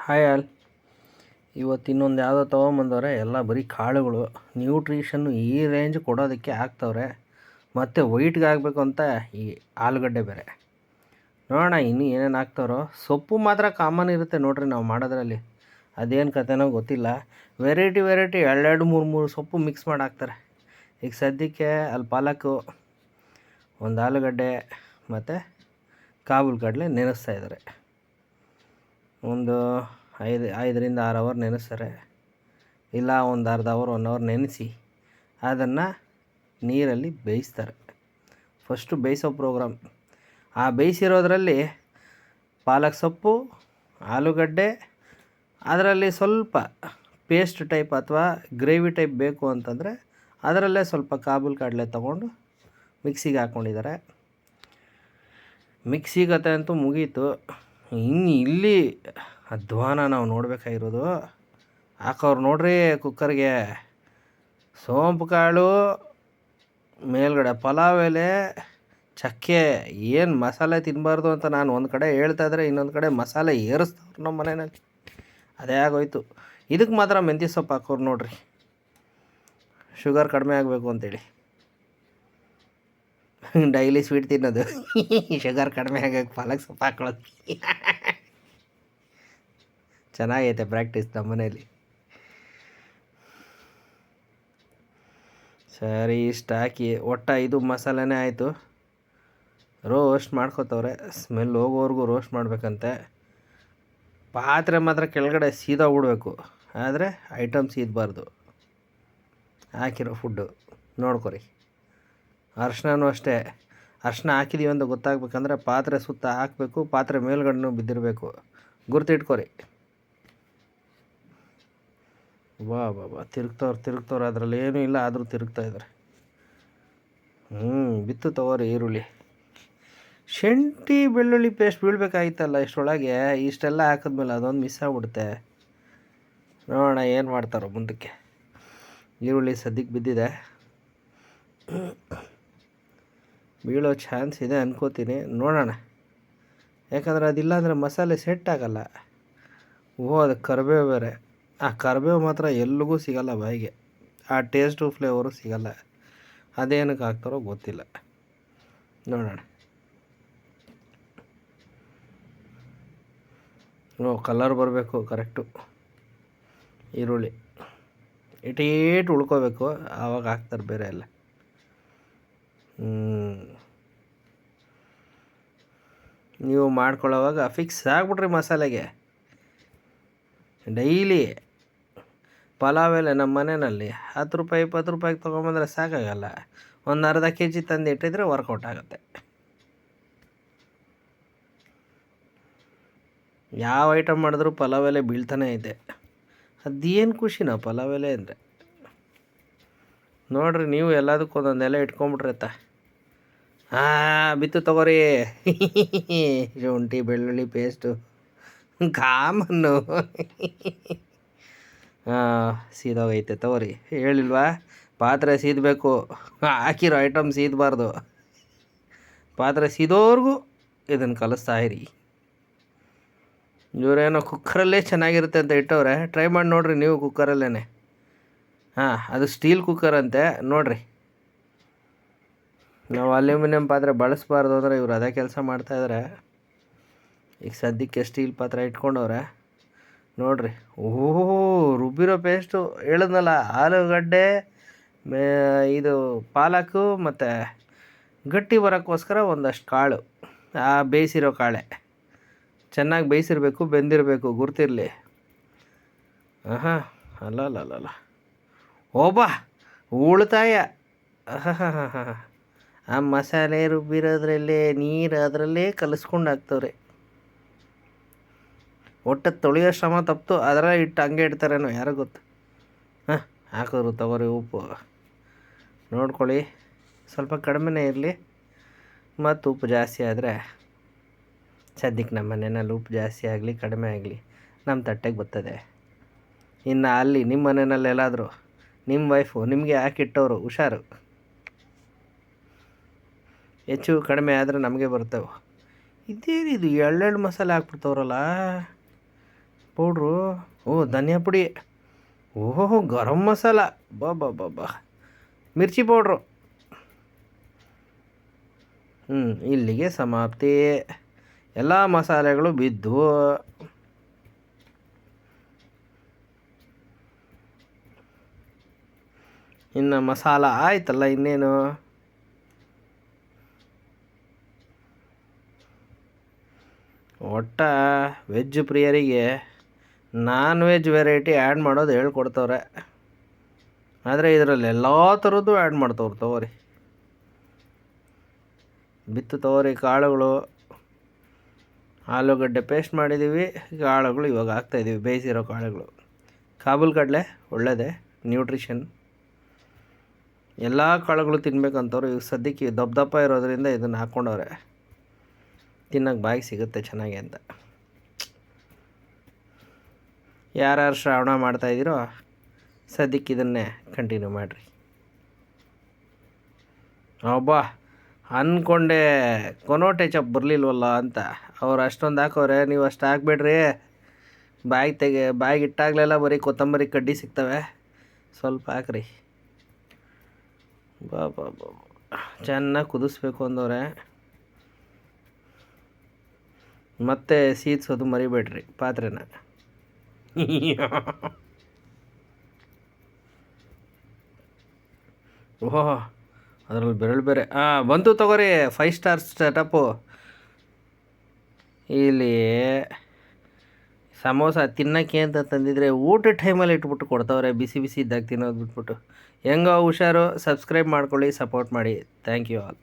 Hi all. ಇವತ್ತು ಇನ್ನೊಂದು ಯಾವುದೋ ತೊಗೊಂಬಂದವ್ರೆ, ಎಲ್ಲ ಬರೀ ಕಾಳುಗಳು. ನ್ಯೂಟ್ರಿಷನ್ನು ಈ ರೇಂಜ್ ಕೊಡೋದಕ್ಕೆ ಹಾಕ್ತವ್ರೆ. ಮತ್ತು ವೈಟ್ಗೆ ಆಗಬೇಕು ಅಂತ ಈ ಆಲೂಗಡ್ಡೆ ಬೇರೆ. ನೋಡೋಣ ಇನ್ನೂ ಏನೇನು ಹಾಕ್ತಾರೋ. ಸೊಪ್ಪು ಮಾತ್ರ ಕಾಮನ್ ಇರುತ್ತೆ ನೋಡ್ರಿ ನಾವು ಮಾಡೋದ್ರಲ್ಲಿ. ಅದೇನು ಕತೆನೋ ಗೊತ್ತಿಲ್ಲ. ವೆರೈಟಿ ಎರಡೆರಡು ಮೂರು ಸೊಪ್ಪು ಮಿಕ್ಸ್ ಮಾಡಿ ಹಾಕ್ತಾರೆ. ಈಗ ಸದ್ಯಕ್ಕೆ ಅಲ್ಲಿ ಪಾಲಕ್ಕು, ಒಂದು ಆಲೂಗಡ್ಡೆ ಮತ್ತು ಕಾಬೂಲ್ ಕಡಲೆ ನೆನೆಸ್ತಾಯಿದ್ದಾರೆ. ಒಂದು 5ರಿಂದ 6 ಅವರ್ ನೆನೆಸ್ತಾರೆ. ಇಲ್ಲ ಒಂದು ಅರ್ಧ ಅವರ್ 1 ಅವರ್ ನೆನೆಸಿ ಅದನ್ನು ನೀರಲ್ಲಿ ಬೇಯಿಸ್ತಾರೆ. First ಬೇಯಿಸೋ program. ಆ ಬೇಯಿಸಿರೋದ್ರಲ್ಲಿ ಪಾಲಕ್ ಸೊಪ್ಪು, ಆಲೂಗಡ್ಡೆ, ಅದರಲ್ಲಿ ಸ್ವಲ್ಪ ಪೇಸ್ಟ್ ಟೈಪ್ ಅಥವಾ ಗ್ರೇವಿ ಟೈಪ್ ಬೇಕು ಅಂತಂದರೆ ಅದರಲ್ಲೇ ಸ್ವಲ್ಪ ಕಾಬೂಲ್ ಕಡಲೆ ತೊಗೊಂಡು ಮಿಕ್ಸಿಗೆ ಹಾಕ್ಕೊಂಡಿದ್ದಾರೆ. ಮಿಕ್ಸಿ ಕತೆ ಅಂತೂ ಮುಗೀತು. ಇನ್ನು ಇಲ್ಲಿ ಅಧ್ವಾನ ನಾವು ನೋಡಬೇಕಾಗಿರೋದು, ಹಾಕೋರು ನೋಡ್ರಿ ಕುಕ್ಕರ್ಗೆ ಸೋಂಪು ಕಾಳು, ಮೇಲ್ಗಡೆ ಪಲಾವ್ ಎಲೆ, ಚಕ್ಕೆ. ಏನು ಮಸಾಲೆ ತಿನ್ನಬಾರ್ದು ಅಂತ ನಾನು ಒಂದು ಕಡೆ ಹೇಳ್ತಾಯಿದ್ರೆ ಇನ್ನೊಂದು ಕಡೆ ಮಸಾಲೆ ಏರಿಸ್ತವ್ರು ನಮ್ಮ ಮನೆಯಲ್ಲಿ. ಅದೇ ಆಗೋಯ್ತು. ಇದಕ್ಕೆ ಮಾತ್ರ ಮೆಂತ್ಯ ಸೊಪ್ಪು ಹಾಕೋರು ನೋಡ್ರಿ, ಶುಗರ್ ಕಡಿಮೆ ಆಗಬೇಕು ಅಂತೇಳಿ. ಡೈಲಿ ಸ್ವೀಟ್ ತಿನ್ನೋದು ಶುಗರ್ ಕಡಿಮೆ ಆಗಕ್ಕೆ ಪಾಲಕ್ ಸೊಪ್ಪು ಹಾಕೊಳ್ಳೋದು. ಚೆನ್ನಾಗೈತೆ ಪ್ರಾಕ್ಟೀಸ್ ನಮ್ಮ ಮನೇಲಿ. ಸರಿ, ಇಷ್ಟು ಹಾಕಿ ಇದು ಮಸಾಲೆನೇ ಆಯಿತು. ರೋಸ್ಟ್ ಮಾಡ್ಕೋತವ್ರೆ. ಸ್ಮೆಲ್ ಹೋಗೋವರೆಗೂ ರೋಸ್ಟ್ ಮಾಡಬೇಕಂತೆ. ಪಾತ್ರೆ ಮಾತ್ರ ಕೆಳಗಡೆ ಸೀದಾ ಬಿಡಬೇಕು, ಆದರೆ ಐಟಮ್ ಸೀದಬಾರ್ದು. ಹಾಕಿರೋ ಫುಡ್ಡು ನೋಡ್ಕೊರಿ. ಅರ್ಶಿನೂ ಅಷ್ಟೇ. ಅರ್ಶಿನ ಹಾಕಿದ್ದೀವಿ ಅಂತ ಗೊತ್ತಾಗಬೇಕಂದ್ರೆ ಪಾತ್ರೆ ಸುತ್ತ ಹಾಕಬೇಕು, ಪಾತ್ರೆ ಮೇಲ್ಗಡೆನೂ ಬಿದ್ದಿರಬೇಕು. ಗುರ್ತಿಟ್ಕೊರಿ. ಬಾ ತಿರುಗ್ತವ್ರು ಅದರಲ್ಲಿ ಏನೂ ಇಲ್ಲ, ಆದರೂ ತಿರುಗ್ತಾಯಿದ್ದಾರೆ. ಬಿತ್ತು ತಗೋರಿ ಈರುಳ್ಳಿ. ಶುಂಠಿ ಬೆಳ್ಳುಳ್ಳಿ ಪೇಸ್ಟ್ ಬೀಳ್ಬೇಕಾಗಿತ್ತಲ್ಲ ಇಷ್ಟರೊಳಗೆ. ಇಷ್ಟೆಲ್ಲ ಹಾಕಿದ್ಮೇಲೆ ಅದೊಂದು ಮಿಸ್ ಆಗಿಬಿಡುತ್ತೆ. ನೋಡೋಣ ಏನು ಮಾಡ್ತಾರೋ ಮುಂದಕ್ಕೆ. ಈರುಳ್ಳಿ ಸದ್ಯಕ್ಕೆ ಬಿದ್ದಿದೆ, ಬೀಳೋ ಚಾನ್ಸ್ ಇದೆ ಅನ್ಕೋತೀನಿ. ನೋಡೋಣ, ಯಾಕಂದರೆ ಅದಿಲ್ಲ ಅಂದರೆ ಮಸಾಲೆ ಸೆಟ್ ಆಗಲ್ಲ. ಅದು ಕರಿಬೇವು ಬೇರೆ. ಆ ಕರಿಬೇವು ಮಾತ್ರ ಎಲ್ಲಿಗೂ ಸಿಗಲ್ಲ ಬಾಯಿಗೆ. ಆ ಟೇಸ್ಟು ಫ್ಲೇವರು ಸಿಗಲ್ಲ. ಅದೇನಕ್ಕೆ ಹಾಕ್ತಾರೋ ಗೊತ್ತಿಲ್ಲ. ನೋಡೋಣ. ಕಲರ್ ಬರಬೇಕು ಕರೆಕ್ಟು. ಈರುಳ್ಳಿ ಇಟೇಟು ಉಳ್ಕೋಬೇಕು, ಆವಾಗ ಹಾಕ್ತಾರೆ ಬೇರೆ ಎಲ್ಲ. ನೀವು ಮಾಡ್ಕೊಳ್ಳೋವಾಗ ಫಿಕ್ಸ್ ಆಗಿಬಿಟ್ರಿ ಮಸಾಲೆಗೆ. ಡೈಲಿ ಪಲಾವ್ ಎಲೆ ನಮ್ಮ ಮನೆಯಲ್ಲಿ 10 ರೂಪಾಯಿ 20 ರೂಪಾಯಿಗೆ ತೊಗೊಂಬಂದ್ರೆ ಸಾಕಾಗಲ್ಲ. ಒಂದು ಅರ್ಧ kg ತಂದು ಇಟ್ಟಿದ್ರೆ ವರ್ಕೌಟ್ ಆಗುತ್ತೆ. ಯಾವ ಐಟಮ್ ಮಾಡಿದ್ರೂ ಪಲಾವ್ ಎಲೆ ಬೀಳ್ತಾನೆ ಇದೆ. ಅದೇನು ಖುಷಿನಾ ಪಲಾವ್ ಎಲೆ ಅಂದರೆ. ನೋಡಿರಿ, ನೀವು ಎಲ್ಲದಕ್ಕೂ ಒಂದೊಂದು ಎಲೆ ಇಟ್ಕೊಂಬಿಟ್ರತ್ತ. ಬಿತ್ತು ತಗೋರಿ ಶುಂಠಿ ಬೆಳ್ಳುಳ್ಳಿ ಪೇಸ್ಟು ಕಾಮನ್ನು. ಸೀದೋಗೈತೆ ತಗೋರಿ. ಹೇಳಿಲ್ವಾ, ಪಾತ್ರೆ ಸೀದಬೇಕು, ಹಾಕಿರೋ ಐಟಮ್ ಸೀದಬಾರ್ದು. ಪಾತ್ರೆ ಸೀದೋರ್ಗೂ ಇದನ್ನು ಕಲಿಸ್ತಾ ಇರಿ. ಇವರೇನೋ ಕುಕ್ಕರಲ್ಲೇ ಚೆನ್ನಾಗಿರುತ್ತೆ ಅಂತ ಇಟ್ಟವ್ರೆ. ಟ್ರೈ ಮಾಡಿ ನೋಡಿರಿ ನೀವು ಕುಕ್ಕರಲ್ಲೇ. ಅದು ಸ್ಟೀಲ್ ಕುಕ್ಕರ್ ಅಂತೆ ನೋಡಿರಿ. ನಾವು ಅಲ್ಯೂಮಿನಿಯಂ ಪಾತ್ರೆ ಬಳಸಬಾರ್ದು ಅಂದರೆ ಇವರು ಅದೇ ಕೆಲಸ ಮಾಡ್ತಾಯಿದ್ದಾರೆ. ಈಗ ಸದ್ಯಕ್ಕೆ ಸ್ಟೀಲ್ ಪಾತ್ರೆ ಇಟ್ಕೊಂಡವ್ರೆ ನೋಡಿರಿ. ರುಬ್ಬಿರೋ ಪೇಸ್ಟು ಹೇಳಿದ್ನಲ್ಲ, ಆಲೂಗಡ್ಡೆ, ಇದು ಪಾಲಕು ಮತ್ತು ಗಟ್ಟಿ ಬರೋಕ್ಕೋಸ್ಕರ ಒಂದಷ್ಟು ಕಾಳು, ಬೇಯಿಸಿರೋ ಕಾಳೆ ಚೆನ್ನಾಗಿ ಬೇಯಿಸಿರ್ಬೇಕು, ಬೆಂದಿರಬೇಕು, ಗುರ್ತಿರಲಿ. ಅಲ್ಲ ಓಬಾ ಉಳಿತಾಯ. ಆ ಮಸಾಲೆ ರುಬ್ಬಿರೋದ್ರಲ್ಲೇ ನೀರು ಅದರಲ್ಲೇ ಕಲಿಸ್ಕೊಂಡು ಹಾಕ್ತವ್ರೆ. ಒಟ್ಟು ತೊಳೆಯೋ ಶ್ರಮ ತಪ್ಪಿತು, ಅದರ ಇಟ್ಟು ಹಂಗೆ ಇಡ್ತಾರೇನೋ ಯಾರೋ ಗೊತ್ತು. ಹಾಕೋರು ತಗೋರಿ. ಉಪ್ಪು ನೋಡ್ಕೊಳ್ಳಿ, ಸ್ವಲ್ಪ ಕಡಿಮೆನೇ ಇರಲಿ. ಮತ್ತು ಉಪ್ಪು ಜಾಸ್ತಿ ಆದರೆ ಸದ್ಯಕ್ಕೆ ನಮ್ಮ ಮನೆಯಲ್ಲಿ ಉಪ್ಪು ಜಾಸ್ತಿ ಆಗಲಿ ಕಡಿಮೆ ಆಗಲಿ ನಮ್ಮ ತಟ್ಟೆಗೆ ಬರ್ತದೆ. ಇನ್ನು ಅಲ್ಲಿ ನಿಮ್ಮ ಮನೆಯಲ್ಲಿ ಎಲ್ಲಾದರೂ ನಿಮ್ಮ ವೈಫು ನಿಮಗೆ ಹಾಕಿಟ್ಟವರು ಹುಷಾರು. ಹೆಚ್ಚು ಕಡಿಮೆ ಆದರೆ ನಮಗೆ ಬರ್ತವೆ. ಇದೇನಿದು ಎರಡೆರಡು ಮಸಾಲೆ ಹಾಕ್ಬಿಡ್ತವ್ರಲ್ಲ. ಪೌಡ್ರು, ಧನಿಯಾ ಪುಡಿ, ಓಹೋ ಗರಂ ಮಸಾಲ, ಬಾ ಮಿರ್ಚಿ ಪೌಡ್ರು. ಇಲ್ಲಿಗೆ ಸಮಾಪ್ತಿ. ಎಲ್ಲ ಮಸಾಲೆಗಳು ಬಿದ್ದವು. ಇನ್ನು ಮಸಾಲ ಆಯ್ತಲ್ಲ, ಇನ್ನೇನು. ಒಟ್ಟ ವೆಜ್ ಪ್ರಿಯರಿಗೆ ನಾನ್ ವೆಜ್ ವೆರೈಟಿ ಆ್ಯಡ್ ಮಾಡೋದು ಹೇಳ್ಕೊಡ್ತವ್ರೆ. ಆದರೆ ಇದರಲ್ಲಿ ಎಲ್ಲ ಥರದ್ದು ಆ್ಯಡ್ ಮಾಡ್ತವ್ರೆ. ತಗೋರಿ, ಬಿತ್ತು ತಗೋರಿ ಕಾಳುಗಳು. ಆಲೂಗಡ್ಡೆ ಪೇಸ್ಟ್ ಮಾಡಿದ್ದೀವಿ, ಕಾಳುಗಳು ಇವಾಗ ಹಾಕ್ತಾಯಿದ್ದೀವಿ, ಬೇಯಿಸಿರೋ ಕಾಳುಗಳು. ಕಾಬೂಲ್ ಕಡಲೆ ಒಳ್ಳೆಯದೇ, ನ್ಯೂಟ್ರಿಷನ್. ಎಲ್ಲ ಕಾಳುಗಳು ತಿನ್ಬೇಕಂತವ್ರು. ಇವಾಗ ಸದ್ಯಕ್ಕೆ ದಪ್ಪ ಇರೋದ್ರಿಂದ ಇದನ್ನು ಹಾಕ್ಕೊಂಡವ್ರೆ, ತಿನ್ನೋಕೆ ಬಾಯಿಗೆ ಸಿಗುತ್ತೆ ಚೆನ್ನಾಗಿ ಅಂತ. ಯಾರ್ಯಾರು ಶ್ರಾವಣ ಮಾಡ್ತಾಯಿದ್ದೀರೋ ಸದ್ಯಕ್ಕೆ ಇದನ್ನೇ ಕಂಟಿನ್ಯೂ ಮಾಡಿರಿ. ಅಬ್ಬಾ, ಅಂದ್ಕೊಂಡೆ ಕೊನೋಟೆ ಚಪ್ ಬರಲಿಲ್ವಲ್ಲ ಅಂತ. ಅವ್ರು ಅಷ್ಟೊಂದು ಹಾಕೋರೆ, ನೀವು ಅಷ್ಟು ಹಾಕ್ಬೇಡ್ರಿ. ಬಾಯಿಗೆ ಇಟ್ಟಾಗಲೆಲ್ಲ ಬರೀ ಕೊತ್ತಂಬರಿ ಕಡ್ಡಿ ಸಿಗ್ತವೆ, ಸ್ವಲ್ಪ ಹಾಕ್ರಿ. ಬಾ ಚೆನ್ನಾಗಿ ಕುದಿಸ್ಬೇಕು ಅಂದವ್ರೆ. ಮತ್ತೆ ಸೀದ್ಸೋದು ಮರಿಬೇಡ್ರಿ ಪಾತ್ರೆನ. ಓಹೋ, ಅದರಲ್ಲಿ ಬೆರಳು ಬೇರೆ ಬಂತು ತಗೋರಿ. 5 ಸ್ಟಾರ್ ಸ್ಟಾರ್ಟಪ್ಪು. ಇಲ್ಲಿ ಸಮೋಸ ತಿನ್ನೋಕ್ಕೆ ಅಂತ ತಂದಿದ್ರೆ ಊಟ ಟೈಮಲ್ಲಿ ಇಟ್ಬಿಟ್ಟು ಕೊಡ್ತವ್ರೆ, ಬಿಸಿ ಬಿಸಿ ಇದ್ದಾಗ ತಿನ್ನೋದು ಬಿಟ್ಬಿಟ್ಟು. ಹೆಂಗೋ ಹುಷಾರು. ಸಬ್ಸ್ಕ್ರೈಬ್ ಮಾಡ್ಕೊಳ್ಳಿ, ಸಪೋರ್ಟ್ ಮಾಡಿ. Thank you all.